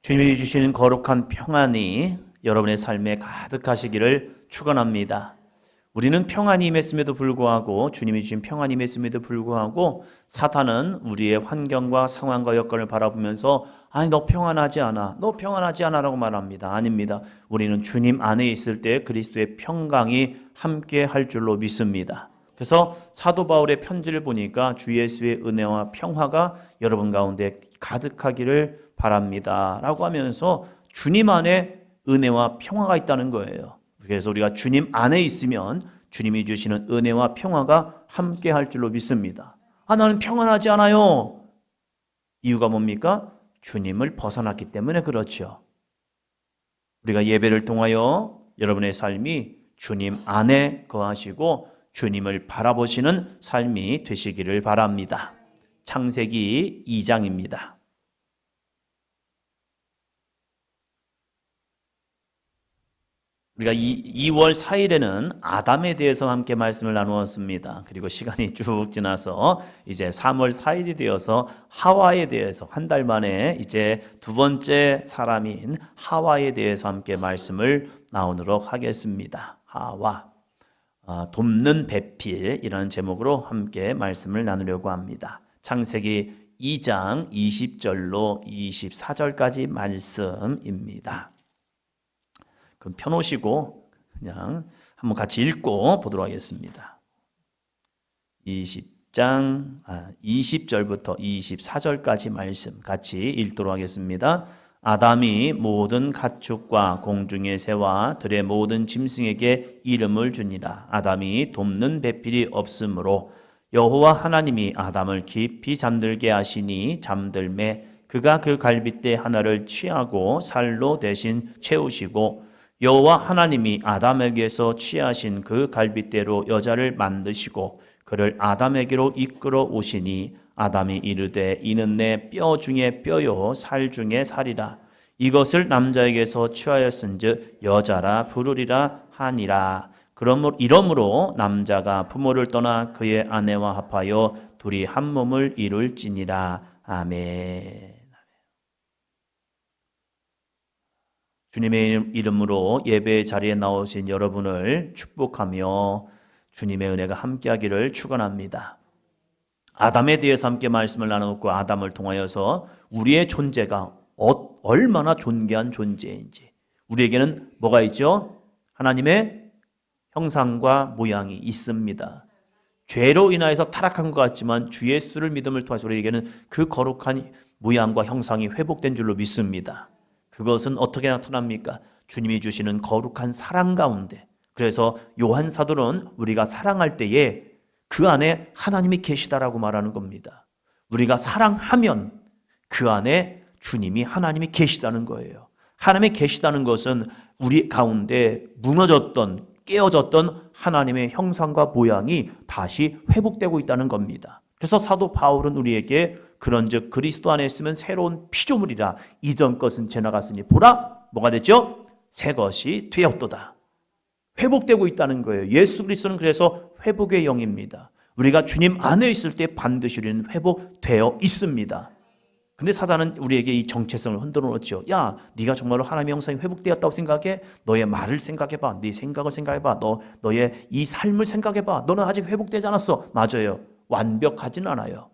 주님이 주시는 거룩한 평안이 여러분의 삶에 가득하시기를 축원합니다. 우리는 평안이 임했음에도 불구하고, 주님이 주신 평안이 임했음에도 불구하고 사탄은 우리의 환경과 상황과 여건을 바라보면서 아니 너 평안하지 않아, 너 평안하지 않아 라고 말합니다. 아닙니다. 우리는 주님 안에 있을 때 그리스도의 평강이 함께 할 줄로 믿습니다. 그래서 사도 바울의 편지를 보니까 주 예수의 은혜와 평화가 여러분 가운데 가득하기를 바랍니다 라고 하면서 주님 안에 은혜와 평화가 있다는 거예요. 그래서 우리가 주님 안에 있으면 주님이 주시는 은혜와 평화가 함께 할 줄로 믿습니다. 나는 평안하지 않아요. 이유가 뭡니까? 주님을 벗어났기 때문에 그렇죠. 우리가 예배를 통하여 여러분의 삶이 주님 안에 거하시고 주님을 바라보시는 삶이 되시기를 바랍니다. 창세기 2장입니다. 우리가 2월 4일에는 아담에 대해서 함께 말씀을 나누었습니다. 그리고 시간이 쭉 지나서 이제 3월 4일이 되어서 하와에 대해서 한 달 만에 이제 두 번째 사람인 하와에 대해서 함께 말씀을 나누도록 하겠습니다. 하와, 돕는 배필이라는 제목으로 함께 말씀을 나누려고 합니다. 창세기 2장 20절로 24절까지 말씀입니다. 그럼 펴놓으시고 그냥 한번 같이 읽고 보도록 하겠습니다. 20절부터 24절까지 말씀 같이 읽도록 하겠습니다. 아담이 모든 가축과 공중의 새와 들의 모든 짐승에게 이름을 주니라. 아담이 돕는 배필이 없으므로 여호와 하나님이 아담을 깊이 잠들게 하시니 잠들매 그가 그 갈빗대 하나를 취하고 살로 대신 채우시고 여호와 하나님이 아담에게서 취하신 그 갈빗대로 여자를 만드시고 그를 아담에게로 이끌어 오시니 아담이 이르되 이는 내 뼈 중에 뼈요 살 중에 살이라. 이것을 남자에게서 취하였은즉 여자라 부르리라 하니라. 이러므로 남자가 부모를 떠나 그의 아내와 합하여 둘이 한 몸을 이룰지니라. 아멘. 주님의 이름으로 예배의 자리에 나오신 여러분을 축복하며 주님의 은혜가 함께하기를 축원합니다. 아담에 대해서 함께 말씀을 나누고 아담을 통하여서 우리의 존재가 얼마나 존귀한 존재인지, 우리에게는 뭐가 있죠? 하나님의 형상과 모양이 있습니다. 죄로 인하여서 타락한 것 같지만 주 예수를 믿음을 통해서 우리에게는 그 거룩한 모양과 형상이 회복된 줄로 믿습니다. 그것은 어떻게 나타납니까? 주님이 주시는 거룩한 사랑 가운데. 그래서 요한 사도는 우리가 사랑할 때에 그 안에 하나님이 계시다라고 말하는 겁니다. 우리가 사랑하면 그 안에 주님이 하나님이 계시다는 거예요. 하나님이 계시다는 것은 우리 가운데 무너졌던, 깨어졌던 하나님의 형상과 모양이 다시 회복되고 있다는 겁니다. 그래서 사도 바울은 우리에게 그런즉 그리스도 안에 있으면 새로운 피조물이라. 이전 것은 지나갔으니 보라, 뭐가 됐죠? 새 것이 되었도다. 회복되고 있다는 거예요. 예수 그리스도는 그래서 회복의 영입니다. 우리가 주님 안에 있을 때 반드시 우리는 회복되어 있습니다. 근데 사단은 우리에게 이 정체성을 흔들어 놓죠. 야, 네가 정말로 하나님의 형상이 회복되었다고 생각해? 너의 말을 생각해봐. 네 생각을 생각해봐. 너의 이 삶을 생각해봐. 너는 아직 회복되지 않았어. 맞아요. 완벽하진 않아요.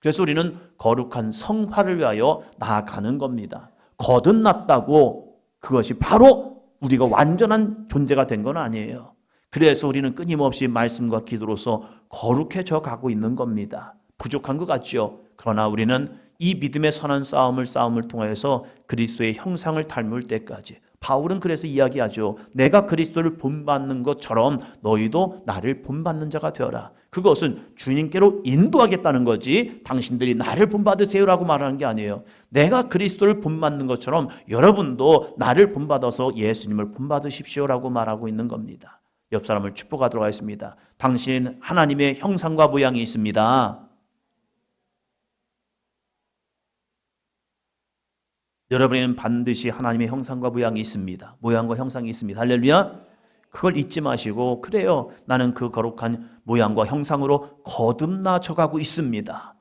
그래서 우리는 거룩한 성화를 위하여 나아가는 겁니다. 거듭났다고 그것이 바로 우리가 완전한 존재가 된 건 아니에요. 그래서 우리는 끊임없이 말씀과 기도로서 거룩해져 가고 있는 겁니다. 부족한 것 같죠? 그러나 우리는 이 믿음의 선한 싸움을 통해서 그리스도의 형상을 닮을 때까지, 바울은 그래서 이야기하죠. 내가 그리스도를 본받는 것처럼 너희도 나를 본받는 자가 되어라. 그것은 주님께로 인도하겠다는 거지 당신들이 나를 본받으세요라고 말하는 게 아니에요. 내가 그리스도를 본받는 것처럼 여러분도 나를 본받아서 예수님을 본받으십시오라고 말하고 있는 겁니다. 옆 사람을 축복하도록 하겠습니다. 당신 하나님의 형상과 모양이 있습니다. 여러분에게는 반드시 하나님의 형상과 모양이 있습니다. 모양과 형상이 있습니다. 할렐루야. 그걸 잊지 마시고, 그래요, 나는 그 거룩한 모양과 형상으로 거듭나져가고 있습니다.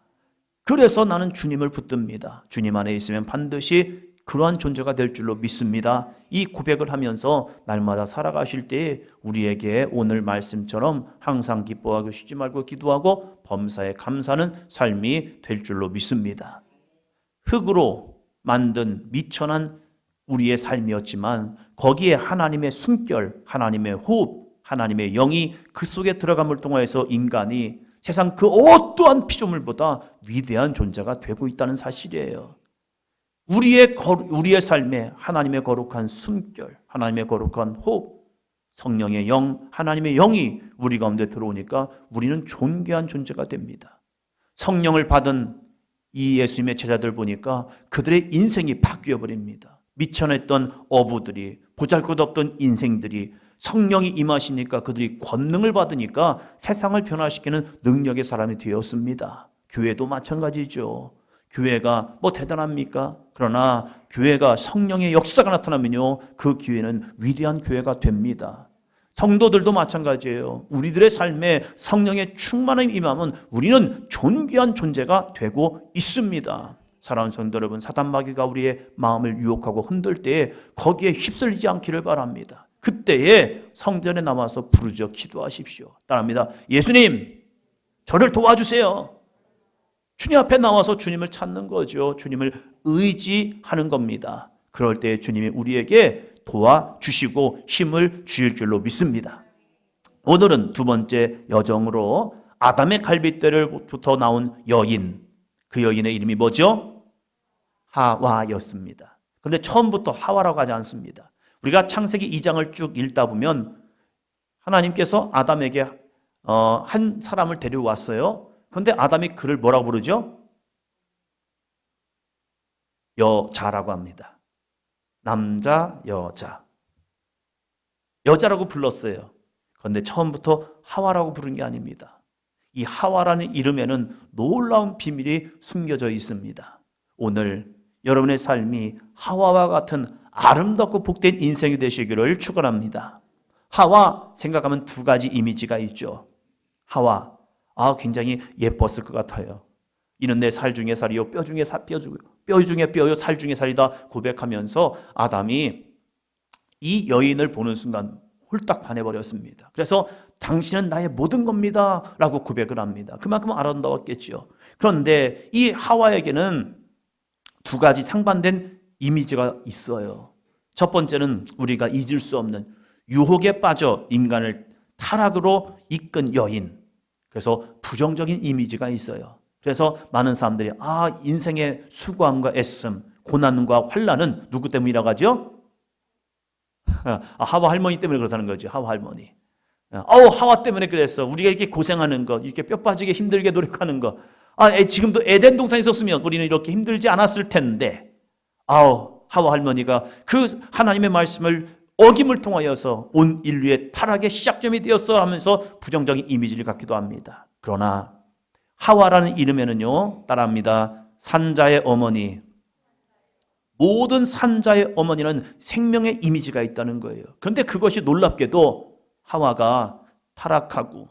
그래서 나는 주님을 붙듭니다. 주님 안에 있으면 반드시 그러한 존재가 될 줄로 믿습니다. 이 고백을 하면서 날마다 살아가실 때 우리에게 오늘 말씀처럼 항상 기뻐하고 쉬지 말고 기도하고 범사에 감사하는 삶이 될 줄로 믿습니다. 흙으로 만든 미천한 우리의 삶이었지만 거기에 하나님의 숨결, 하나님의 호흡, 하나님의 영이 그 속에 들어감을 통해서 인간이 세상 그 어떠한 피조물보다 위대한 존재가 되고 있다는 사실이에요. 우리의 삶에 하나님의 거룩한 숨결, 하나님의 거룩한 호흡, 성령의 영, 하나님의 영이 우리 가운데 들어오니까 우리는 존귀한 존재가 됩니다. 성령을 받은 이 예수님의 제자들 보니까 그들의 인생이 바뀌어 버립니다. 미천했던 어부들이, 보잘것없던 인생들이 성령이 임하시니까 그들이 권능을 받으니까 세상을 변화시키는 능력의 사람이 되었습니다. 교회도 마찬가지죠. 교회가 뭐 대단합니까? 그러나 교회가 성령의 역사가 나타나면요, 그 교회는 위대한 교회가 됩니다. 성도들도 마찬가지예요. 우리들의 삶에 성령의 충만함이 임하면 우리는 존귀한 존재가 되고 있습니다. 사랑하는 성도 여러분, 사단 마귀가 우리의 마음을 유혹하고 흔들 때에 거기에 휩쓸리지 않기를 바랍니다. 그때에 성전에 나와서 부르짖어 기도하십시오. 따라합니다. 예수님, 저를 도와주세요. 주님 앞에 나와서 주님을 찾는 거죠. 주님을 의지하는 겁니다. 그럴 때 주님이 우리에게 도와주시고 힘을 주실 줄로 믿습니다. 오늘은 두 번째 여정으로 아담의 갈빗대로부터 나온 여인, 그 여인의 이름이 뭐죠? 하와였습니다. 그런데 처음부터 하와라고 하지 않습니다. 우리가 창세기 2장을 쭉 읽다 보면 하나님께서 아담에게 한 사람을 데려왔어요. 그런데 아담이 그를 뭐라고 부르죠? 여자라고 합니다. 남자, 여자. 여자라고 불렀어요. 그런데 처음부터 하와라고 부른 게 아닙니다. 이 하와라는 이름에는 놀라운 비밀이 숨겨져 있습니다. 오늘 여러분의 삶이 하와와 같은 아름답고 복된 인생이 되시기를 축원합니다. 하와 생각하면 두 가지 이미지가 있죠. 하와, 굉장히 예뻤을 것 같아요. 이는 내 살 중에 살이요 뼈 중에 뼈 중에 뼈요 살 중에 살이다 고백하면서 아담이 이 여인을 보는 순간 홀딱 반해버렸습니다. 그래서 당신은 나의 모든 겁니다 라고 고백을 합니다. 그만큼 아름다웠겠죠. 그런데 이 하와에게는 두 가지 상반된 이미지가 있어요. 첫 번째는 우리가 잊을 수 없는 유혹에 빠져 인간을 타락으로 이끈 여인. 그래서 부정적인 이미지가 있어요. 그래서 많은 사람들이 인생의 수고함과 애씀, 고난과 환난은 누구 때문이라고 하죠? 하와 할머니 때문에 그렇다는 거죠. 하와 할머니. 하와 때문에 그랬어. 우리가 이렇게 고생하는 거, 이렇게 뼈 빠지게 힘들게 노력하는 거. 지금도 에덴 동산에 있었으면 우리는 이렇게 힘들지 않았을 텐데. 하와 할머니가 그 하나님의 말씀을 어김을 통하여서 온 인류의 타락의 시작점이 되었어 하면서 부정적인 이미지를 갖기도 합니다. 그러나 하와라는 이름에는요, 따라합니다. 산자의 어머니. 모든 산자의 어머니는 생명의 이미지가 있다는 거예요. 그런데 그것이 놀랍게도 하와가 타락하고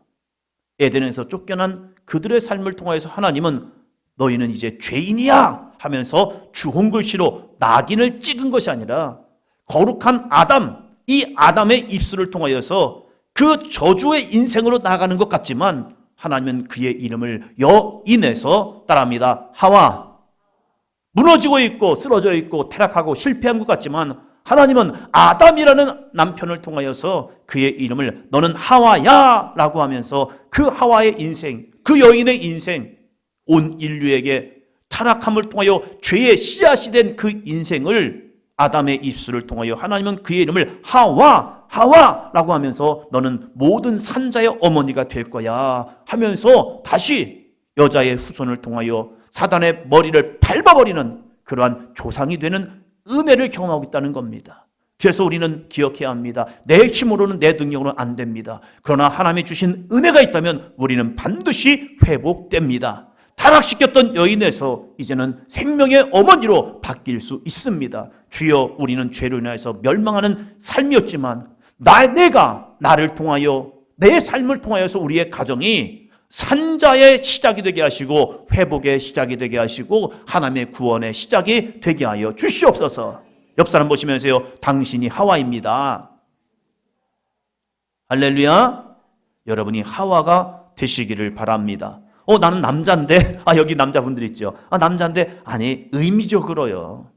에덴에서 쫓겨난 그들의 삶을 통해서 하나님은 너희는 이제 죄인이야 하면서 주홍글씨로 낙인을 찍은 것이 아니라 거룩한 아담, 이 아담의 입술을 통하여서 그 저주의 인생으로 나가는 것 같지만 하나님은 그의 이름을 여인에서 따라합니다. 하와. 무너지고 있고 쓰러져 있고 타락하고 실패한 것 같지만 하나님은 아담이라는 남편을 통하여서 그의 이름을 너는 하와야 라고 하면서 그 하와의 인생, 그 여인의 인생, 온 인류에게 타락함을 통하여 죄의 씨앗이 된 그 인생을 아담의 입술을 통하여 하나님은 그의 이름을 하와라고 하면서 너는 모든 산자의 어머니가 될 거야 하면서 다시 여자의 후손을 통하여 사단의 머리를 밟아버리는 그러한 조상이 되는 은혜를 경험하고 있다는 겁니다. 그래서 우리는 기억해야 합니다. 내 힘으로는 내 능력으로는 안 됩니다. 그러나 하나님이 주신 은혜가 있다면 우리는 반드시 회복됩니다. 타락시켰던 여인에서 이제는 생명의 어머니로 바뀔 수 있습니다. 주여, 우리는 죄로 인하여서 멸망하는 삶이었지만 내가 나를 통하여 내 삶을 통하여서 우리의 가정이 산자의 시작이 되게 하시고 회복의 시작이 되게 하시고 하나님의 구원의 시작이 되게 하여 주시옵소서. 옆 사람 보시면서요, 당신이 하와입니다. 할렐루야. 여러분이 하와가 되시기를 바랍니다. 나는 남자인데, 여기 남자분들 있죠. 남자인데, 아니, 의미적으로요.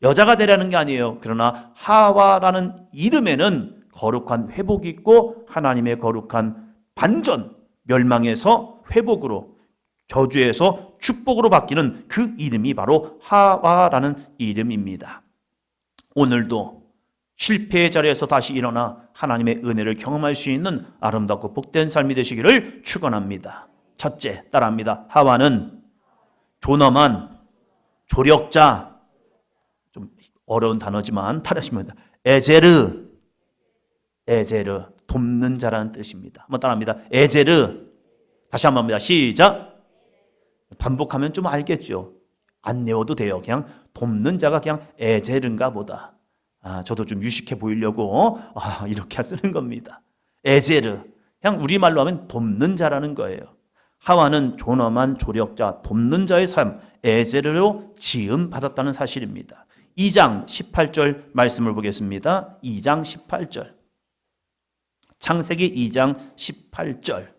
여자가 되라는 게 아니에요. 그러나 하와라는 이름에는 거룩한 회복이 있고 하나님의 거룩한 반전, 멸망에서 회복으로, 저주에서 축복으로 바뀌는 그 이름이 바로 하와라는 이름입니다. 오늘도 실패의 자리에서 다시 일어나 하나님의 은혜를 경험할 수 있는 아름답고 복된 삶이 되시기를 축원합니다. 첫째, 따라합니다. 하와는 존엄한 조력자, 좀 어려운 단어지만 따라하시면 됩니다. 에제르, 돕는 자라는 뜻입니다. 한번 따라합니다. 에제르. 다시 한번 합니다. 시작. 반복하면 좀 알겠죠. 안 외워도 돼요. 그냥 돕는 자가 그냥 에제르인가 보다. 저도 좀 유식해 보이려고 이렇게 쓰는 겁니다. 에제르. 그냥 우리말로 하면 돕는 자라는 거예요. 하와는 존엄한 조력자, 돕는 자의 삶, 에제르로 지음 받았다는 사실입니다. 2장 18절 말씀을 보겠습니다. 2장 18절. 창세기 2장 18절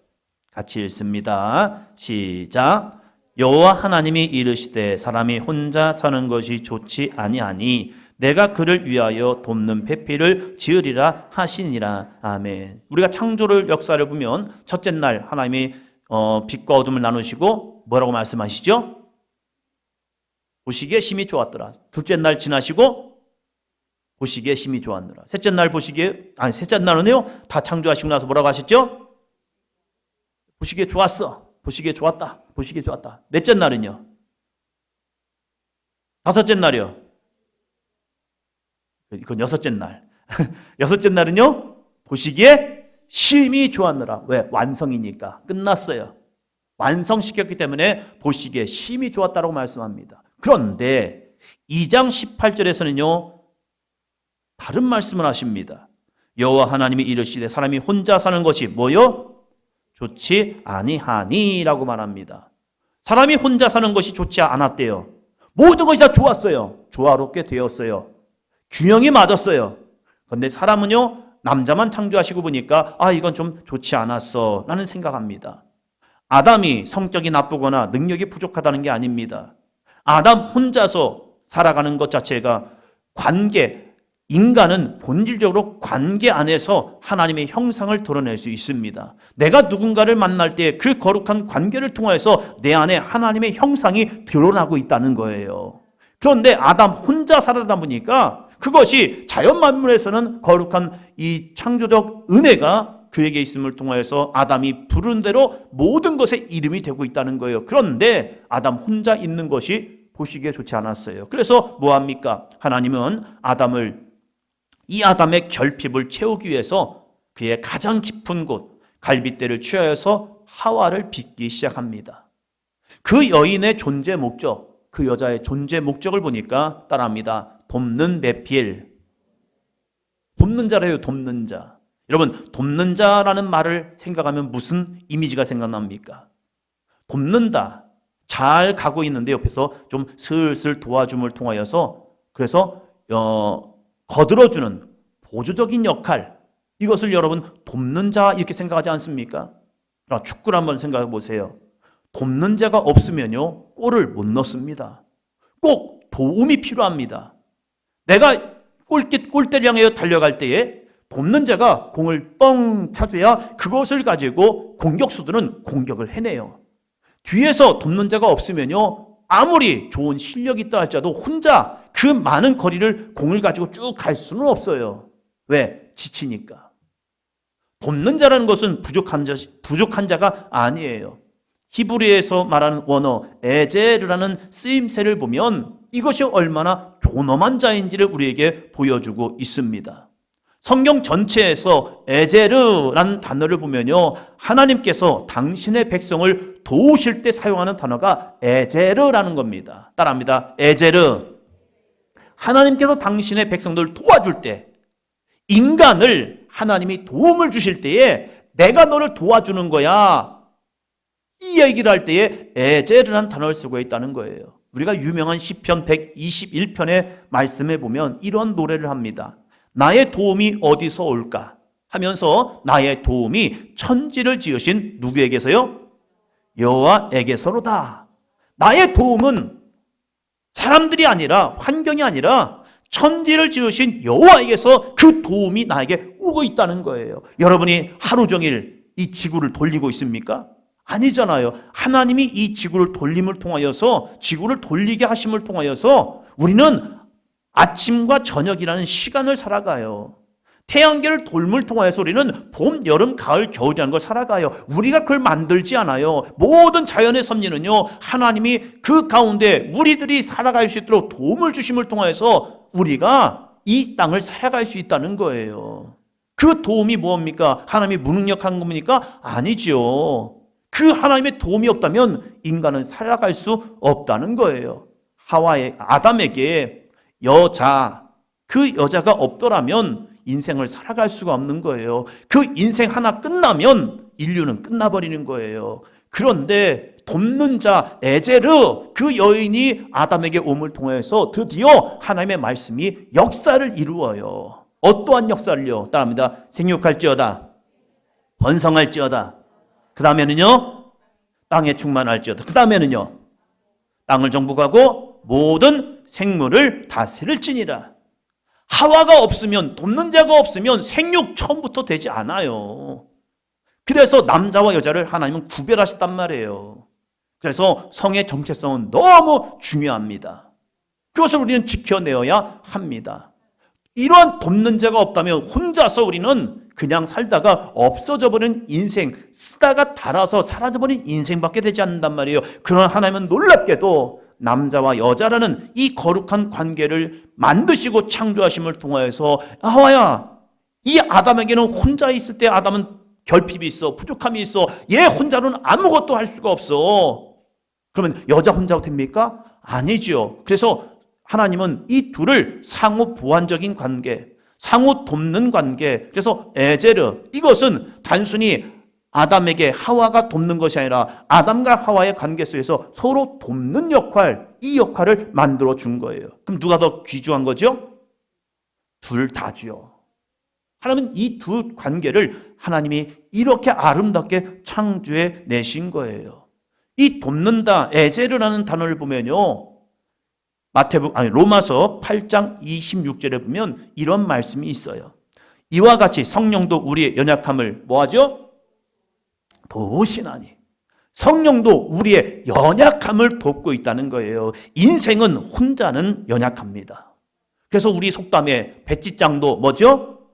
같이 읽습니다. 시작. 여호와 하나님이 이르시되 사람이 혼자 사는 것이 좋지 아니하니 내가 그를 위하여 돕는 배필을 지으리라 하시니라. 아멘. 우리가 창조를 역사를 보면 첫째 날 하나님이 빛과 어둠을 나누시고 뭐라고 말씀하시죠? 보시기에 심히 좋았더라. 둘째 날 지나시고 보시기에 심히 좋았느라. 셋째 날 셋째 날은요, 다 창조하시고 나서 뭐라고 하셨죠? 보시기에 좋았어. 보시기에 좋았다. 보시기에 좋았다. 넷째 날은요? 다섯째 날이요? 이건 여섯째 날. 여섯째 날은요, 보시기에 심히 좋았느라. 왜? 완성이니까. 끝났어요. 완성시켰기 때문에 보시기에 심히 좋았다고 말씀합니다. 그런데 2장 18절에서는요, 다른 말씀을 하십니다. 여호와 하나님이 이르시되 사람이 혼자 사는 것이 뭐요? 좋지 아니하니 라고 말합니다. 사람이 혼자 사는 것이 좋지 않았대요. 모든 것이 다 좋았어요. 조화롭게 되었어요. 균형이 맞았어요. 그런데 사람은요, 남자만 창조하시고 보니까 이건 좀 좋지 않았어 라는 생각합니다. 아담이 성격이 나쁘거나 능력이 부족하다는 게 아닙니다. 아담 혼자서 살아가는 것 자체가 인간은 본질적으로 관계 안에서 하나님의 형상을 드러낼 수 있습니다. 내가 누군가를 만날 때 그 거룩한 관계를 통해서 내 안에 하나님의 형상이 드러나고 있다는 거예요. 그런데 아담 혼자 살아다 보니까 그것이 자연 만물에서는 거룩한 이 창조적 은혜가 그에게 있음을 통해서 아담이 부른 대로 모든 것의 이름이 되고 있다는 거예요. 그런데 아담 혼자 있는 것이 보시기에 좋지 않았어요. 그래서 뭐합니까? 하나님은 이 아담의 결핍을 채우기 위해서 그의 가장 깊은 곳 갈빗대를 취하여서 하와를 빚기 시작합니다. 그 여인의 존재 목적, 그 여자의 존재 목적을 보니까 따라합니다. 돕는 배필. 돕는 자래요. 돕는 자. 여러분, 돕는 자라는 말을 생각하면 무슨 이미지가 생각납니까? 돕는다. 잘 가고 있는데 옆에서 좀 슬슬 도와줌을 통하여서 그래서 거들어주는 보조적인 역할, 이것을 여러분 돕는 자 이렇게 생각하지 않습니까? 축구를 한번 생각해 보세요. 돕는 자가 없으면요, 골을 못 넣습니다. 꼭 도움이 필요합니다. 내가 골대를 향해 달려갈 때에 돕는 자가 공을 뻥 차줘야 그것을 가지고 공격수들은 공격을 해내요. 뒤에서 돕는 자가 없으면요, 아무리 좋은 실력이 있다 할지라도 혼자 그 많은 거리를 공을 가지고 쭉 갈 수는 없어요. 왜? 지치니까. 돕는 자라는 것은 부족한 자가 아니에요. 히브리에서 말하는 원어 에제르라는 쓰임새를 보면 이것이 얼마나 존엄한 자인지를 우리에게 보여주고 있습니다. 성경 전체에서 에제르라는 단어를 보면요, 하나님께서 당신의 백성을 도우실 때 사용하는 단어가 에제르라는 겁니다. 따라합니다. 에제르. 하나님께서 당신의 백성들을 도와줄 때, 인간을 하나님이 도움을 주실 때에 내가 너를 도와주는 거야. 이 얘기를 할 때에 에제르라는 단어를 쓰고 있다는 거예요. 우리가 유명한 시편 121편의 말씀에 보면 이런 노래를 합니다. 나의 도움이 어디서 올까 하면서 나의 도움이 천지를 지으신 누구에게서요? 여호와에게서로다. 나의 도움은 사람들이 아니라, 환경이 아니라 천지를 지으신 여호와에게서 그 도움이 나에게 오고 있다는 거예요. 여러분이 하루 종일 이 지구를 돌리고 있습니까? 아니잖아요. 하나님이 이 지구를 돌림을 통하여서, 지구를 돌리게 하심을 통하여서 우리는 아침과 저녁이라는 시간을 살아가요. 태양계를 돌물 통하여서 우리는 봄, 여름, 가을, 겨울이라는 걸 살아가요. 우리가 그걸 만들지 않아요. 모든 자연의 섭리는요, 하나님이 그 가운데 우리들이 살아갈 수 있도록 도움을 주심을 통하여서 우리가 이 땅을 살아갈 수 있다는 거예요. 그 도움이 뭡니까? 하나님이 무능력한 겁니까? 아니죠. 그 하나님의 도움이 없다면 인간은 살아갈 수 없다는 거예요. 아담에게 그 여자가 없더라면 인생을 살아갈 수가 없는 거예요. 그 인생 하나 끝나면 인류는 끝나버리는 거예요. 그런데 돕는 자 에제르, 그 여인이 아담에게 옴을 통해서 드디어 하나님의 말씀이 역사를 이루어요. 어떠한 역사를요? 따라합니다. 생육할지어다, 번성할지어다, 그 다음에는요, 땅에 충만할지어다, 그 다음에는요, 땅을 정복하고 모든 생물을 다스릴지니라. 하와가 없으면, 돕는 자가 없으면 생육 처음부터 되지 않아요. 그래서 남자와 여자를 하나님은 구별하셨단 말이에요. 그래서 성의 정체성은 너무 중요합니다. 그것을 우리는 지켜내어야 합니다. 이러한 돕는 자가 없다면 혼자서 우리는 그냥 살다가 없어져 버린 인생, 쓰다가 닳아서 사라져버린 인생밖에 되지 않는단 말이에요. 그러나 하나님은 놀랍게도 남자와 여자라는 이 거룩한 관계를 만드시고 창조하심을 통하여서 하와야, 이 아담에게는 혼자 있을 때 아담은 결핍이 있어, 부족함이 있어, 얘 혼자로는 아무것도 할 수가 없어. 그러면 여자 혼자 됩니까? 아니죠. 그래서 하나님은 이 둘을 상호 보완적인 관계, 상호 돕는 관계, 그래서 에제르, 이것은 단순히 아담에게 하와가 돕는 것이 아니라 아담과 하와의 관계 속에서 서로 돕는 역할, 이 역할을 만들어 준 거예요. 그럼 누가 더 귀중한 거죠? 둘 다죠. 하나님은 이 두 관계를 하나님이 이렇게 아름답게 창조해 내신 거예요. 이 돕는다, 에제르라는 단어를 보면요, 로마서 8장 26절에 보면 이런 말씀이 있어요. 이와 같이 성령도 우리의 연약함을 뭐하죠? 도우시나니. 성령도 우리의 연약함을 돕고 있다는 거예요. 인생은 혼자는 연약합니다. 그래서 우리 속담에 배지장도 뭐죠?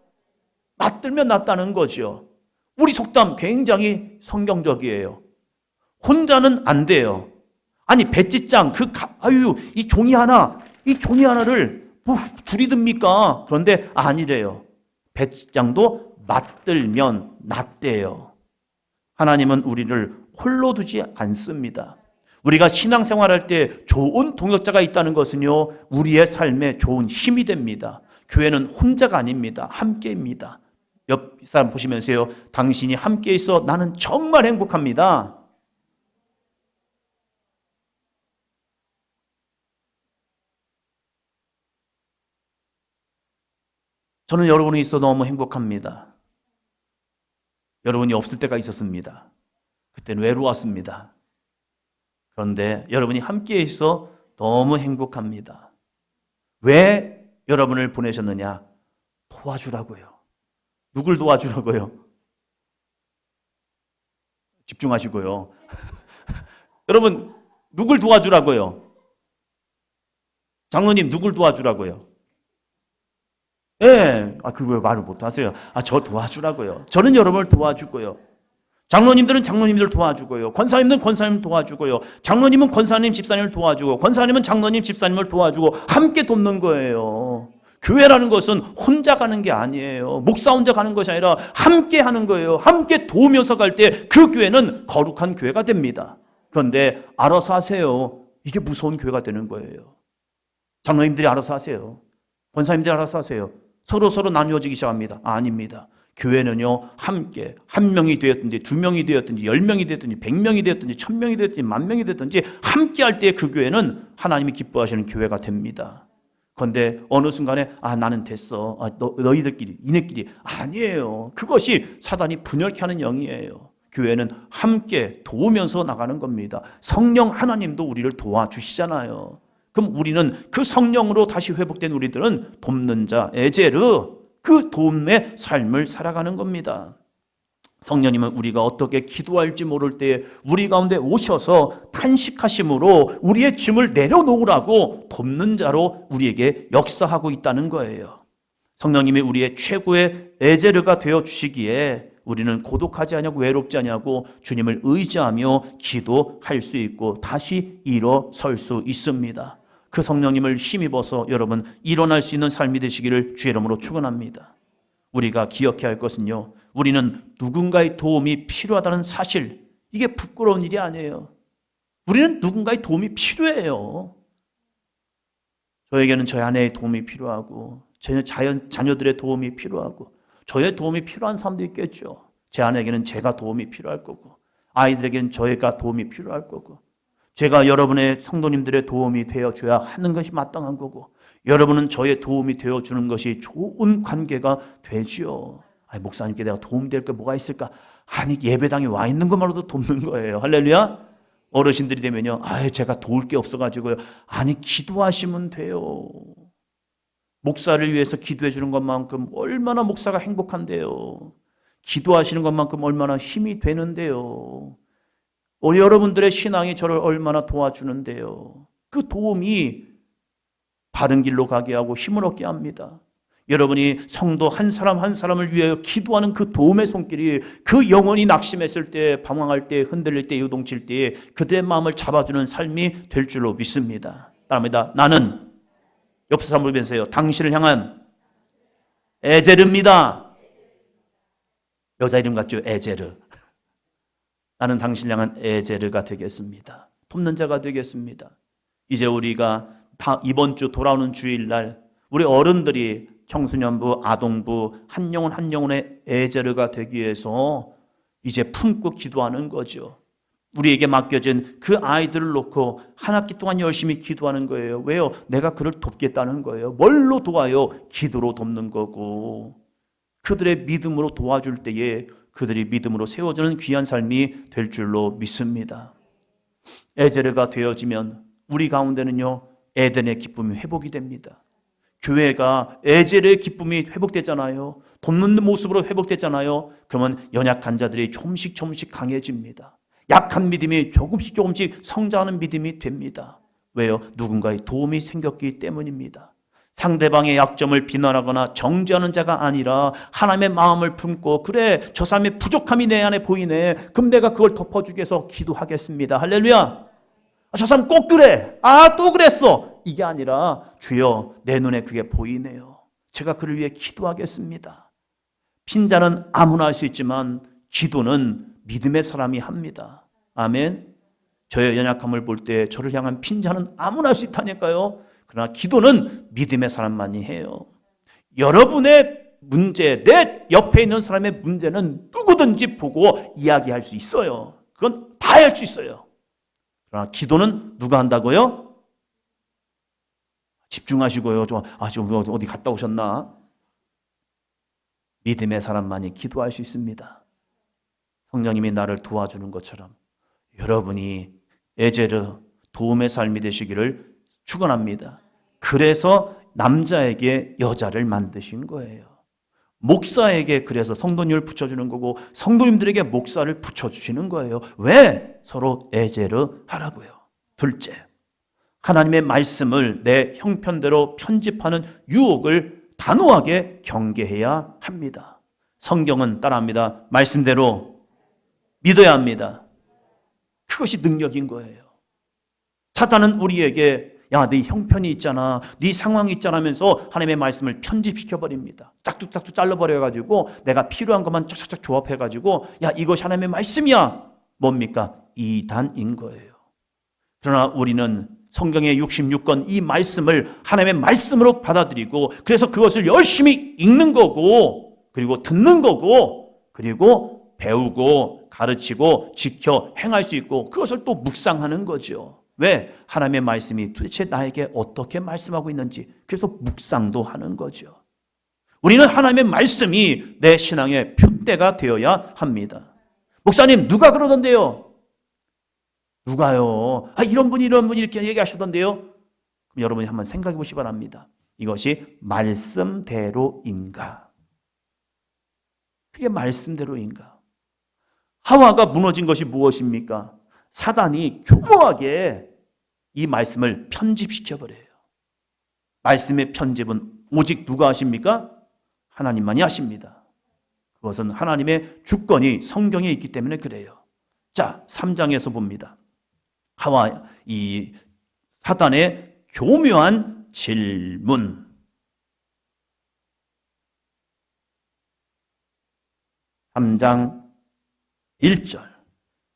맞들면 낫다는 거죠. 우리 속담 굉장히 성경적이에요. 혼자는 안 돼요. 아니 배지장 이 종이 하나를 뭐 둘이 듭니까? 그런데 아니래요. 배지장도 맞들면 낫대요. 하나님은 우리를 홀로 두지 않습니다. 우리가 신앙생활할 때 좋은 동역자가 있다는 것은요, 우리의 삶에 좋은 힘이 됩니다. 교회는 혼자가 아닙니다. 함께입니다. 옆 사람 보시면서요, 당신이 함께 있어 나는 정말 행복합니다. 저는 여러분이 있어 너무 행복합니다. 여러분이 없을 때가 있었습니다. 그때는 외로웠습니다. 그런데 여러분이 함께 있어 너무 행복합니다. 왜 여러분을 보내셨느냐? 도와주라고요. 누굴 도와주라고요? 집중하시고요. 여러분, 누굴 도와주라고요? 장로님, 누굴 도와주라고요? 예, 왜 말을 못 하세요? 저 도와주라고요. 저는 여러분을 도와주고요. 장로님들은 장로님들 도와주고요. 권사님들은 권사님 도와주고요. 장로님은 권사님, 집사님을 도와주고, 권사님은 장로님, 집사님을 도와주고, 함께 돕는 거예요. 교회라는 것은 혼자 가는 게 아니에요. 목사 혼자 가는 것이 아니라 함께 하는 거예요. 함께 도우면서 갈 때 그 교회는 거룩한 교회가 됩니다. 그런데 알아서 하세요. 이게 무서운 교회가 되는 거예요. 장로님들이 알아서 하세요. 권사님들이 알아서 하세요. 서로 나뉘어지기 시작합니다. 아닙니다. 교회는요, 함께 한 명이 되었든지 두 명이 되었든지 10명이 되었든지 100명이 되었든지 1000명이 되었든지 10,000명이 되었든지 함께 할 때 그 교회는 하나님이 기뻐하시는 교회가 됩니다. 그런데 어느 순간에 나는 됐어. 너희들끼리 니네끼리 아니에요. 그것이 사단이 분열케 하는 영이에요. 교회는 함께 도우면서 나가는 겁니다. 성령 하나님도 우리를 도와주시잖아요. 그럼 우리는 그 성령으로 다시 회복된 우리들은 돕는 자, 에제르, 그 도움의 삶을 살아가는 겁니다. 성령님은 우리가 어떻게 기도할지 모를 때에 우리 가운데 오셔서 탄식하심으로 우리의 짐을 내려놓으라고 돕는 자로 우리에게 역사하고 있다는 거예요. 성령님이 우리의 최고의 에제르가 되어 주시기에 우리는 고독하지 않냐고 외롭지 않냐고 주님을 의지하며 기도할 수 있고 다시 일어설 수 있습니다. 그 성령님을 힘입어서 여러분 일어날 수 있는 삶이 되시기를 주의 이름으로 축원합니다. 우리가 기억해야 할 것은요, 우리는 누군가의 도움이 필요하다는 사실, 이게 부끄러운 일이 아니에요. 우리는 누군가의 도움이 필요해요. 저에게는 저희 아내의 도움이 필요하고 제 자녀들의 도움이 필요하고 저의 도움이 필요한 사람도 있겠죠. 제 아내에게는 제가 도움이 필요할 거고 아이들에게는 저희가 도움이 필요할 거고 제가 여러분의 성도님들의 도움이 되어줘야 하는 것이 마땅한 거고 여러분은 저의 도움이 되어주는 것이 좋은 관계가 되지요. 목사님께 내가 도움될 게 뭐가 있을까? 예배당에 와 있는 것만으로도 돕는 거예요. 할렐루야. 어르신들이 되면요, 제가 도울 게 없어가지고요. 기도하시면 돼요. 목사를 위해서 기도해 주는 것만큼 얼마나 목사가 행복한데요. 기도하시는 것만큼 얼마나 힘이 되는데요. 여러분들의 신앙이 저를 얼마나 도와주는데요. 그 도움이 바른 길로 가게 하고 힘을 얻게 합니다. 여러분이 성도 한 사람 한 사람을 위하여 기도하는 그 도움의 손길이 그 영혼이 낙심했을 때, 방황할 때, 흔들릴 때, 요동칠 때 그들의 마음을 잡아주는 삶이 될 줄로 믿습니다. 따라합니다. 나는 옆 사람을 보면서요, 당신을 향한 에제르입니다. 여자 이름 같죠? 에제르. 나는 당신을 향한 에제르가 되겠습니다. 돕는 자가 되겠습니다. 이제 우리가 이번 주 돌아오는 주일날 우리 어른들이 청소년부, 아동부, 한 영혼 한 영혼의 에제르가 되기 위해서 이제 품고 기도하는 거죠. 우리에게 맡겨진 그 아이들을 놓고 한 학기 동안 열심히 기도하는 거예요. 왜요? 내가 그를 돕겠다는 거예요. 뭘로 도와요? 기도로 돕는 거고 그들의 믿음으로 도와줄 때에 그들이 믿음으로 세워지는 귀한 삶이 될 줄로 믿습니다. 에제르가 되어지면 우리 가운데는요, 에덴의 기쁨이 회복이 됩니다. 교회가 에제르의 기쁨이 회복되잖아요. 돕는 모습으로 회복되잖아요. 그러면 연약한 자들이 조금씩 강해집니다. 약한 믿음이 조금씩 성장하는 믿음이 됩니다. 왜요? 누군가의 도움이 생겼기 때문입니다. 상대방의 약점을 비난하거나 정죄하는 자가 아니라 하나님의 마음을 품고 그래, 저 사람의 부족함이 내 안에 보이네. 그럼 내가 그걸 덮어주기 위해서 기도하겠습니다. 할렐루야. 저 사람 꼭 그래. 또 그랬어. 이게 아니라 주여 내 눈에 그게 보이네요. 제가 그를 위해 기도하겠습니다. 핀자는 아무나 할 수 있지만 기도는 믿음의 사람이 합니다. 아멘. 저의 연약함을 볼 때 저를 향한 핀자는 아무나 할 수 있다니까요. 그러나 기도는 믿음의 사람만이 해요. 여러분의 문제, 내 옆에 있는 사람의 문제는 누구든지 보고 이야기할 수 있어요. 그건 다 할 수 있어요. 그러나 기도는 누가 한다고요? 집중하시고요. 좀 어디 갔다 오셨나? 믿음의 사람만이 기도할 수 있습니다. 성령님이 나를 도와주는 것처럼 여러분이 에제르 도움의 삶이 되시기를 축원합니다. 그래서 남자에게 여자를 만드신 거예요. 목사에게 그래서 성도님을 붙여주는 거고 성도님들에게 목사를 붙여주시는 거예요. 왜? 서로 에제르 하라고요. 둘째, 하나님의 말씀을 내 형편대로 편집하는 유혹을 단호하게 경계해야 합니다. 성경은 따라합니다. 말씀대로 믿어야 합니다. 그것이 능력인 거예요. 사탄은 우리에게 네 형편이 있잖아, 네 상황이 있잖아 하면서 하나님의 말씀을 편집시켜버립니다. 짝둑짝둑 잘라버려가지고 내가 필요한 것만 짝짝짝 조합해가지고 이것이 하나님의 말씀이야. 뭡니까? 이단인 거예요. 그러나 우리는 성경의 66권 이 말씀을 하나님의 말씀으로 받아들이고 그래서 그것을 열심히 읽는 거고 그리고 듣는 거고, 그리고 배우고 가르치고 지켜 행할 수 있고, 그것을 또 묵상하는 거죠. 왜? 하나님의 말씀이 도대체 나에게 어떻게 말씀하고 있는지, 그래서 묵상도 하는 거죠. 우리는 하나님의 말씀이 내 신앙의 표대가 되어야 합니다. 목사님, 누가 그러던데요? 누가요? 이런 분이 이렇게 얘기하시던데요? 그럼 여러분이 한번 생각해 보시기 바랍니다. 이것이 말씀대로인가? 그게 말씀대로인가? 하와가 무너진 것이 무엇입니까? 사단이 교묘하게 이 말씀을 편집시켜버려요. 말씀의 편집은 오직 누가 하십니까? 하나님만이 하십니다. 그것은 하나님의 주권이 성경에 있기 때문에 그래요. 자, 3장에서 봅니다. 하와 이 사단의 교묘한 질문. 3장 1절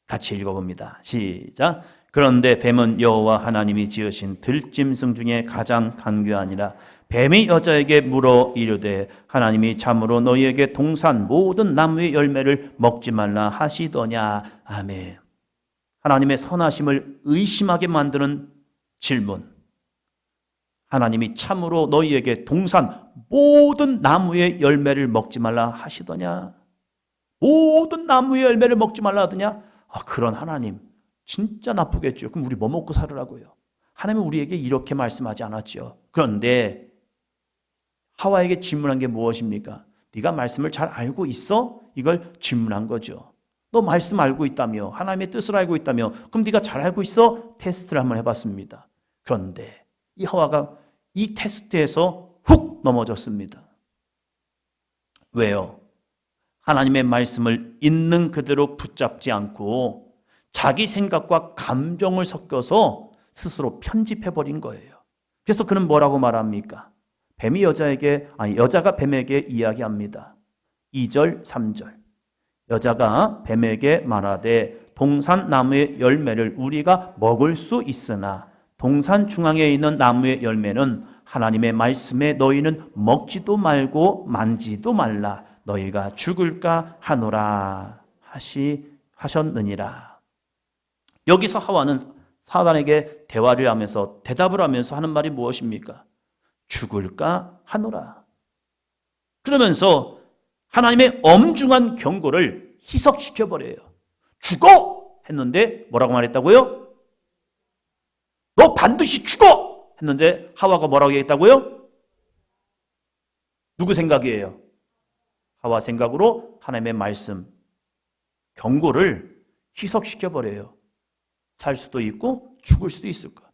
같이 읽어봅니다. 시작. 그런데 뱀은 여호와 하나님이 지으신 들짐승 중에 가장 간교하니라. 뱀이 여자에게 물어 이르되 하나님이 참으로 너희에게 동산 모든 나무의 열매를 먹지 말라 하시더냐. 아멘. 하나님의 선하심을 의심하게 만드는 질문. 하나님이 참으로 너희에게 동산 모든 나무의 열매를 먹지 말라 하시더냐. 모든 나무의 열매를 먹지 말라 하더냐. 그런 하나님 진짜 나쁘겠죠. 그럼 우리 뭐 먹고 살으라고요? 하나님은 우리에게 이렇게 말씀하지 않았죠. 그런데 하와에게 질문한 게 무엇입니까? 네가 말씀을 잘 알고 있어? 이걸 질문한 거죠. 너 말씀 알고 있다며, 하나님의 뜻을 알고 있다며, 그럼 네가 잘 알고 있어? 테스트를 한번 해봤습니다. 그런데 이 하와가 이 테스트에서 훅 넘어졌습니다. 왜요? 하나님의 말씀을 있는 그대로 붙잡지 않고 자기 생각과 감정을 섞어서 스스로 편집해버린 거예요. 그래서 그는 뭐라고 말합니까? 여자가 뱀에게 이야기합니다. 2절, 3절. 여자가 뱀에게 말하되 동산 나무의 열매를 우리가 먹을 수 있으나 동산 중앙에 있는 나무의 열매는 하나님의 말씀에 너희는 먹지도 말고 만지도 말라. 너희가 죽을까 하노라 하셨느니라. 여기서 하와는 사단에게 대화를 하면서 대답을 하면서 하는 말이 무엇입니까? 죽을까 하노라. 그러면서 하나님의 엄중한 경고를 희석시켜버려요. 죽어! 했는데 뭐라고 말했다고요? 너 반드시 죽어! 했는데 하와가 뭐라고 얘기했다고요? 누구 생각이에요? 하와 생각으로 하나님의 말씀, 경고를 희석시켜버려요. 살 수도 있고 죽을 수도 있을 거.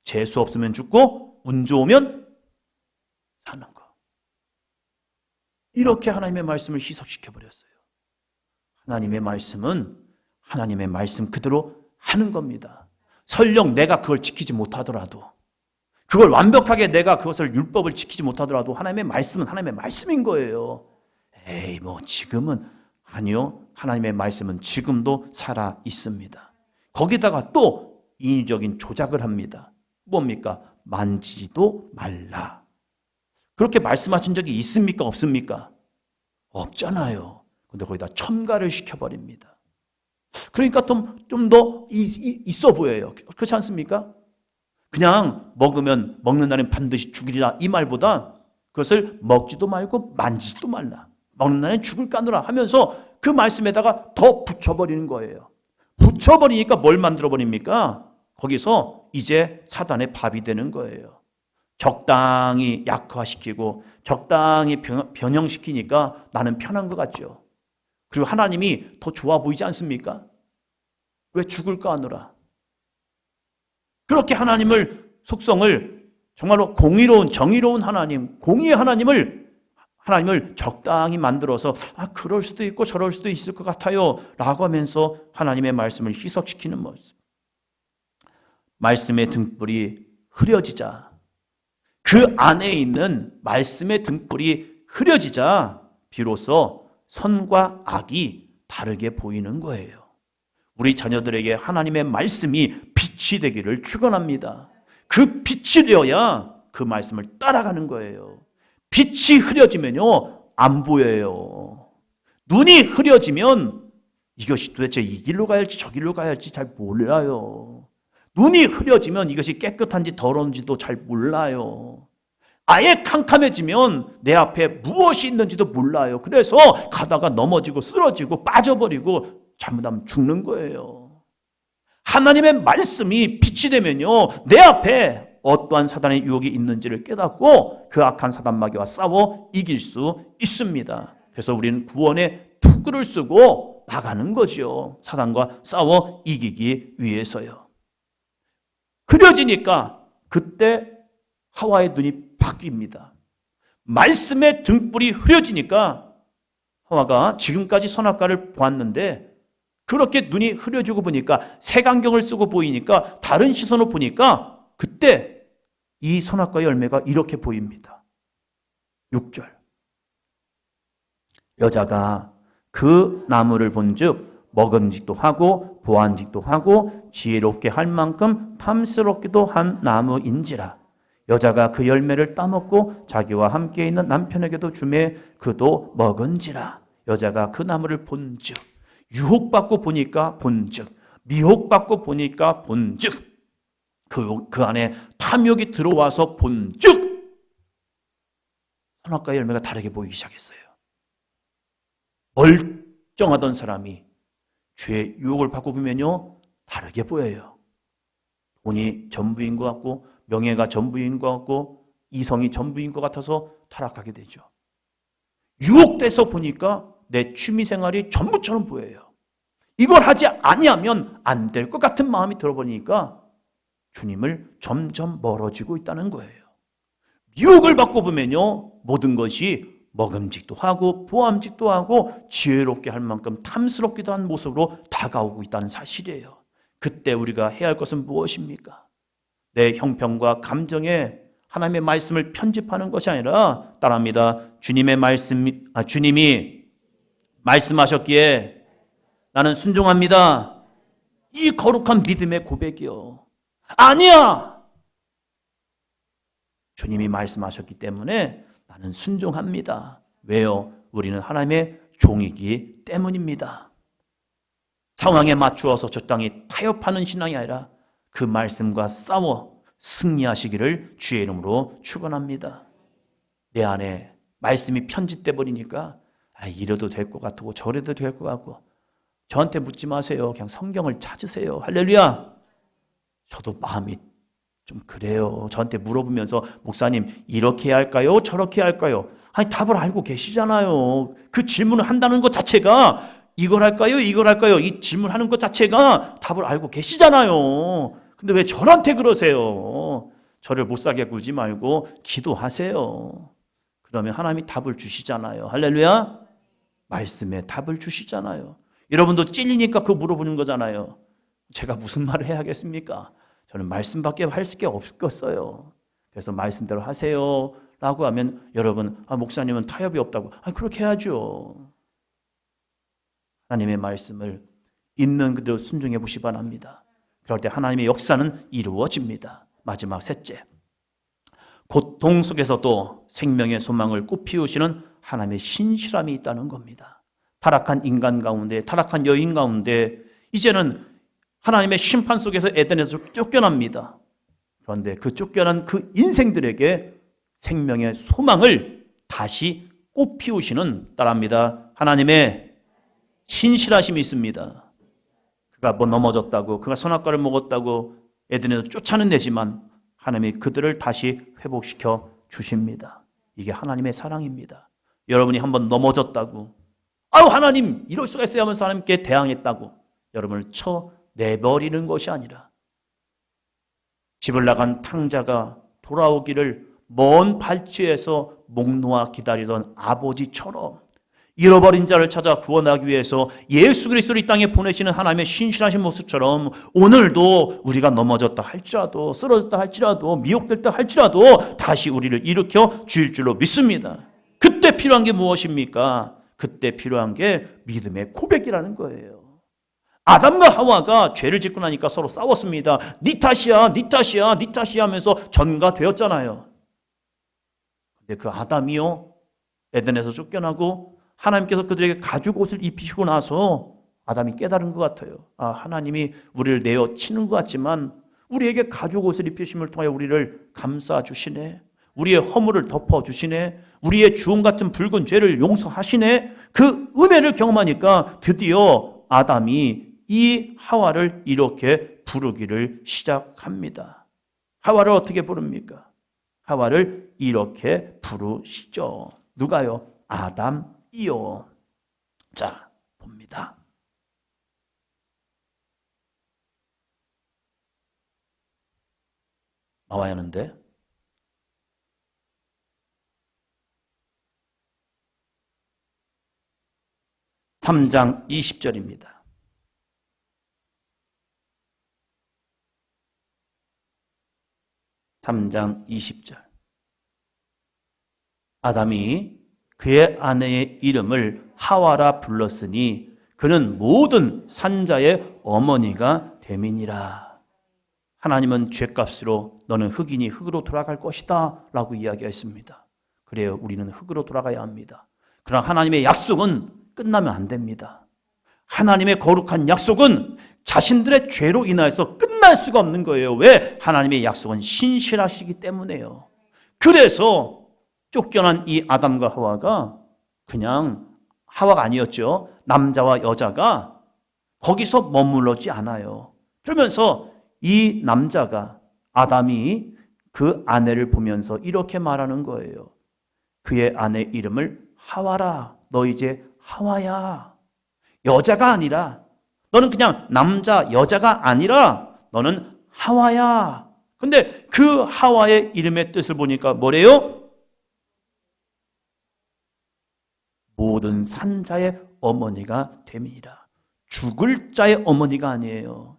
재수 없으면 죽고 운 좋으면 사는 거. 이렇게 하나님의 말씀을 희석시켜버렸어요. 하나님의 말씀은 하나님의 말씀 그대로 하는 겁니다. 설령 내가 그걸 지키지 못하더라도, 그걸 완벽하게 내가 그것을 율법을 지키지 못하더라도 하나님의 말씀은 하나님의 말씀인 거예요. 지금은 아니요. 하나님의 말씀은 지금도 살아 있습니다. 거기다가 또 인위적인 조작을 합니다. 뭡니까? 만지지도 말라. 그렇게 말씀하신 적이 있습니까? 없습니까? 없잖아요. 근데 거기다 첨가를 시켜버립니다. 그러니까 좀 더 있어 보여요. 그렇지 않습니까? 그냥 먹으면 먹는 날엔 반드시 죽이리라 이 말보다 그것을 먹지도 말고 만지지도 말라. 먹는 날엔 죽을 까느라 하면서 그 말씀에다가 더 붙여버리는 거예요. 붙여버리니까 뭘 만들어버립니까? 거기서 이제 사단의 밥이 되는 거예요. 적당히 약화시키고 적당히 변형시키니까 나는 편한 것 같죠. 그리고 하나님이 더 좋아 보이지 않습니까? 왜 죽을까 하노라. 그렇게 하나님을 속성을 정말로 공의로운 정의로운 하나님, 공의의 하나님을 적당히 만들어서 그럴 수도 있고 저럴 수도 있을 것 같아요 라고 하면서 하나님의 말씀을 희석시키는 모습. 말씀의 등불이 흐려지자, 그 안에 있는 말씀의 등불이 흐려지자 비로소 선과 악이 다르게 보이는 거예요. 우리 자녀들에게 하나님의 말씀이 빛이 되기를 축원합니다. 그 빛이 되어야 그 말씀을 따라가는 거예요. 빛이 흐려지면요, 안 보여요. 눈이 흐려지면 이것이 도대체 이 길로 가야 할지 저 길로 가야 할지 잘 몰라요. 눈이 흐려지면 이것이 깨끗한지 더러운지도 잘 몰라요. 아예 캄캄해지면 내 앞에 무엇이 있는지도 몰라요. 그래서 가다가 넘어지고 쓰러지고 빠져버리고 잘못하면 죽는 거예요. 하나님의 말씀이 빛이 되면요, 내 앞에 어떠한 사단의 유혹이 있는지를 깨닫고 그 악한 사단 마귀와 싸워 이길 수 있습니다. 그래서 우리는 구원의 투구를 쓰고 나가는 거죠. 사단과 싸워 이기기 위해서요. 그려지니까 그때 하와의 눈이 바뀝니다. 말씀의 등불이 흐려지니까 하와가 지금까지 선악과를 보았는데 그렇게 눈이 흐려지고 보니까 색안경을 쓰고 보이니까 다른 시선으로 보니까 그때 이 선악과 열매가 이렇게 보입니다. 6절. 여자가 그 나무를 본즉 먹음직도 하고 보안직도 하고 지혜롭게 할 만큼 탐스럽기도 한 나무인지라. 여자가 그 열매를 따먹고 자기와 함께 있는 남편에게도 주매 그도 먹은지라. 여자가 그 나무를 본즉, 유혹받고 보니까 본즉, 미혹받고 보니까 본즉, 그 안에 탐욕이 들어와서 본즉 선악과의 열매가 다르게 보이기 시작했어요. 멀쩡하던 사람이 죄의 유혹을 받고 보면요, 다르게 보여요. 돈이 전부인 것 같고 명예가 전부인 것 같고 이성이 전부인 것 같아서 타락하게 되죠. 유혹돼서 보니까 내 취미생활이 전부처럼 보여요. 이걸 하지 아니하면 안 될 것 같은 마음이 들어보니까 주님을 점점 멀어지고 있다는 거예요. 유혹을 받고 보면요, 모든 것이 먹음직도 하고 보암직도 하고 지혜롭게 할 만큼 탐스럽기도 한 모습으로 다가오고 있다는 사실이에요. 그때 우리가 해야 할 것은 무엇입니까? 내 형편과 감정에 하나님의 말씀을 편집하는 것이 아니라 따라합니다. 주님이 말씀하셨기에 나는 순종합니다. 이 거룩한 믿음의 고백이요. 아니야! 주님이 말씀하셨기 때문에 나는 순종합니다. 왜요? 우리는 하나님의 종이기 때문입니다. 상황에 맞추어서 적당히 타협하는 신앙이 아니라 그 말씀과 싸워 승리하시기를 주의 이름으로 축원합니다. 내 안에 말씀이 편집돼 버리니까 이래도 될 것 같고 저래도 될 것 같고 저한테 묻지 마세요. 그냥 성경을 찾으세요. 할렐루야. 저도 마음이 좀 그래요. 저한테 물어보면서 목사님 이렇게 해야 할까요? 저렇게 해야 할까요? 아니 답을 알고 계시잖아요. 그 질문을 한다는 것 자체가 이걸 할까요? 이걸 할까요? 이 질문하는 것 자체가 답을 알고 계시잖아요. 근데 왜 저한테 그러세요? 저를 못 살게 굴지 말고 기도하세요. 그러면 하나님이 답을 주시잖아요. 할렐루야. 말씀에 답을 주시잖아요. 여러분도 찔리니까 그거 물어보는 거잖아요. 제가 무슨 말을 해야겠습니까? 저는 말씀밖에 할 게 없겠어요. 그래서 말씀대로 하세요 라고 하면 여러분 목사님은 타협이 없다고 그렇게 해야죠. 하나님의 말씀을 있는 그대로 순종해 보시기 바랍니다. 그럴 때 하나님의 역사는 이루어집니다. 마지막 셋째, 고통 속에서도 생명의 소망을 꽃피우시는 하나님의 신실함이 있다는 겁니다. 타락한 인간 가운데, 타락한 여인 가운데 이제는 하나님의 심판 속에서 에덴에서 쫓겨납니다. 그런데 그 쫓겨난 그 인생들에게 생명의 소망을 다시 꽃피우시는, 따라합니다, 하나님의 신실하심이 있습니다. 그가 넘어졌다고, 그가 선악과를 먹었다고 에덴에서 쫓아내지만 하나님이 그들을 다시 회복시켜 주십니다. 이게 하나님의 사랑입니다. 여러분이 한번 넘어졌다고 하나님 이럴 수가 있어야 하면서 하나님께 대항했다고 여러분을 쳐내버리는 것이 아니라 집을 나간 탕자가 돌아오기를 먼 발치에서 목 놓아 기다리던 아버지처럼 잃어버린 자를 찾아 구원하기 위해서 예수 그리스도를 이 땅에 보내시는 하나님의 신실하신 모습처럼 오늘도 우리가 넘어졌다 할지라도, 쓰러졌다 할지라도, 미혹됐다 할지라도 다시 우리를 일으켜 주실 줄로 믿습니다. 그때 필요한 게 무엇입니까? 그때 필요한 게 믿음의 고백이라는 거예요. 아담과 하와가 죄를 짓고 나니까 서로 싸웠습니다. 네 탓이야, 네 탓이야, 네 탓이야 하면서 전가되었잖아요. 근데 그 아담이요, 에덴에서 쫓겨나고 하나님께서 그들에게 가죽 옷을 입히시고 나서 아담이 깨달은 것 같아요. 하나님이 우리를 내어 치는 것 같지만 우리에게 가죽 옷을 입히심을 통하여 우리를 감싸 주시네. 우리의 허물을 덮어 주시네. 우리의 주홍 같은 붉은 죄를 용서하시네. 그 은혜를 경험하니까 드디어 아담이 이 하와를 이렇게 부르기를 시작합니다. 하와를 어떻게 부릅니까? 하와를 이렇게 부르시죠. 누가요? 아담이요. 자, 봅니다. 나와야 하는데 3장 20절입니다. 3장 20절. 아담이 그의 아내의 이름을 하와라 불렀으니 그는 모든 산자의 어머니가 됨이니라. 하나님은 죄값으로 너는 흙이니 흙으로 돌아갈 것이다 라고 이야기했습니다. 그래요, 우리는 흙으로 돌아가야 합니다. 그러나 하나님의 약속은 끝나면 안 됩니다. 하나님의 거룩한 약속은 자신들의 죄로 인하여서 끝날 수가 없는 거예요. 왜? 하나님의 약속은 신실하시기 때문에요. 그래서 쫓겨난 이 아담과 하와가 그냥 하와가 아니었죠. 남자와 여자가 거기서 머물렀지 않아요. 그러면서 이 남자가, 아담이 그 아내를 보면서 이렇게 말하는 거예요. 그의 아내 이름을 하와라. 너 이제 하와야. 여자가 아니라, 너는 그냥 남자, 여자가 아니라 너는 하와야. 근데 그 하와의 이름의 뜻을 보니까 뭐래요? 모든 산자의 어머니가 됨이니라. 죽을 자의 어머니가 아니에요.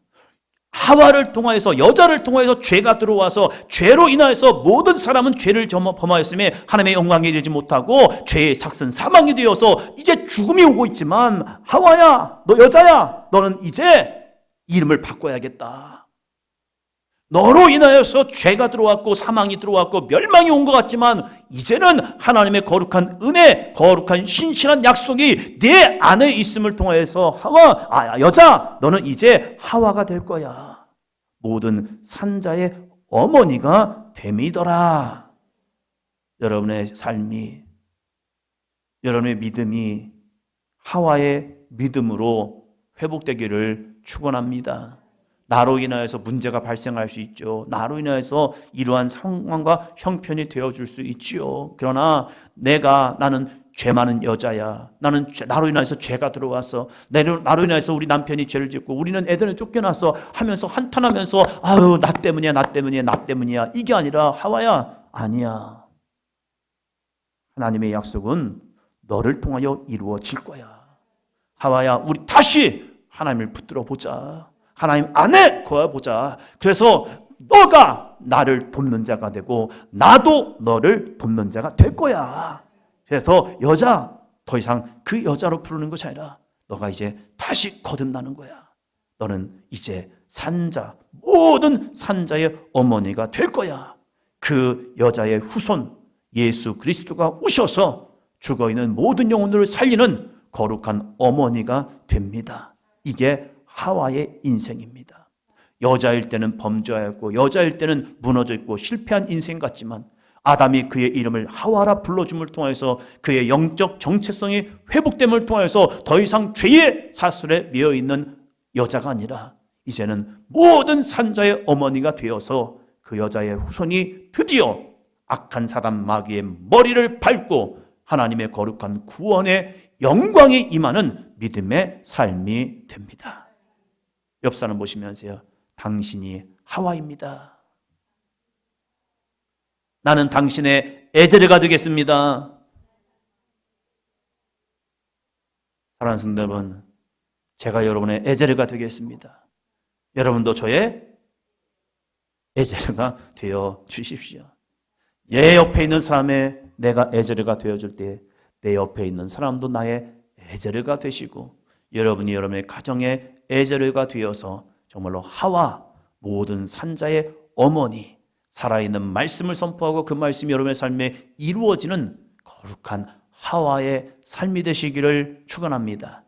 하와를 통하여서, 여자를 통하여서 죄가 들어와서 죄로 인하여서 모든 사람은 죄를 범하였음에 하나님의 영광에 이르지 못하고 죄의 삭슨 사망이 되어서 이제 죽음이 오고 있지만, 하와야, 너 여자야, 너는 이제 이름을 바꿔야겠다. 너로 인하여서 죄가 들어왔고 사망이 들어왔고 멸망이 온 것 같지만 이제는 하나님의 거룩한 은혜, 거룩한 신실한 약속이 내 안에 있음을 통해서 여자, 너는 이제 하와가 될 거야. 모든 산자의 어머니가 됨이더라. 여러분의 삶이, 여러분의 믿음이 하와의 믿음으로 회복되기를 축원합니다. 나로 인하여서 문제가 발생할 수 있죠. 나로 인하여서 이러한 상황과 형편이 되어줄 수 있지요. 그러나 나는 죄 많은 여자야. 나로 인해서 죄가 들어와서, 나로 인해서 우리 남편이 죄를 짓고 우리는 애들은 쫓겨나서 하면서 한탄하면서 나 때문이야. 이게 아니라, 하와야, 아니야. 하나님의 약속은 너를 통하여 이루어질 거야. 하와야, 우리 다시 하나님을 붙들어 보자. 하나님 안에 거하보자. 그래서 너가 나를 돕는 자가 되고 나도 너를 돕는 자가 될 거야. 그래서 여자, 더 이상 그 여자로 부르는 것이 아니라 너가 이제 다시 거듭나는 거야. 너는 이제 산자, 모든 산자의 어머니가 될 거야. 그 여자의 후손 예수 그리스도가 오셔서 죽어있는 모든 영혼들을 살리는 거룩한 어머니가 됩니다. 이게 하와의 인생입니다. 여자일 때는 범죄하였고 여자일 때는 무너져 있고 실패한 인생 같지만 아담이 그의 이름을 하와라 불러줌을 통해서 그의 영적 정체성이 회복됨을 통해서 더 이상 죄의 사슬에 매여 있는 여자가 아니라 이제는 모든 산자의 어머니가 되어서 그 여자의 후손이 드디어 악한 사단 마귀의 머리를 밟고 하나님의 거룩한 구원의 영광이 임하는 믿음의 삶이 됩니다. 옆 사람 보시면서요, 당신이 하와입니다. 나는 당신의 에제르가 되겠습니다. 사랑하는 성도 여러분, 제가 여러분의 에제르가 되겠습니다. 여러분도 저의 에제르가 되어 주십시오. 내 옆에 있는 사람의 내가 에제르가 되어줄 때 내 옆에 있는 사람도 나의 에제르가 되시고 여러분이 여러분의 가정의 에제르가 되어서 정말로 하와, 모든 산자의 어머니, 살아있는 말씀을 선포하고 그 말씀이 여러분의 삶에 이루어지는 거룩한 하와의 삶이 되시기를 축원합니다.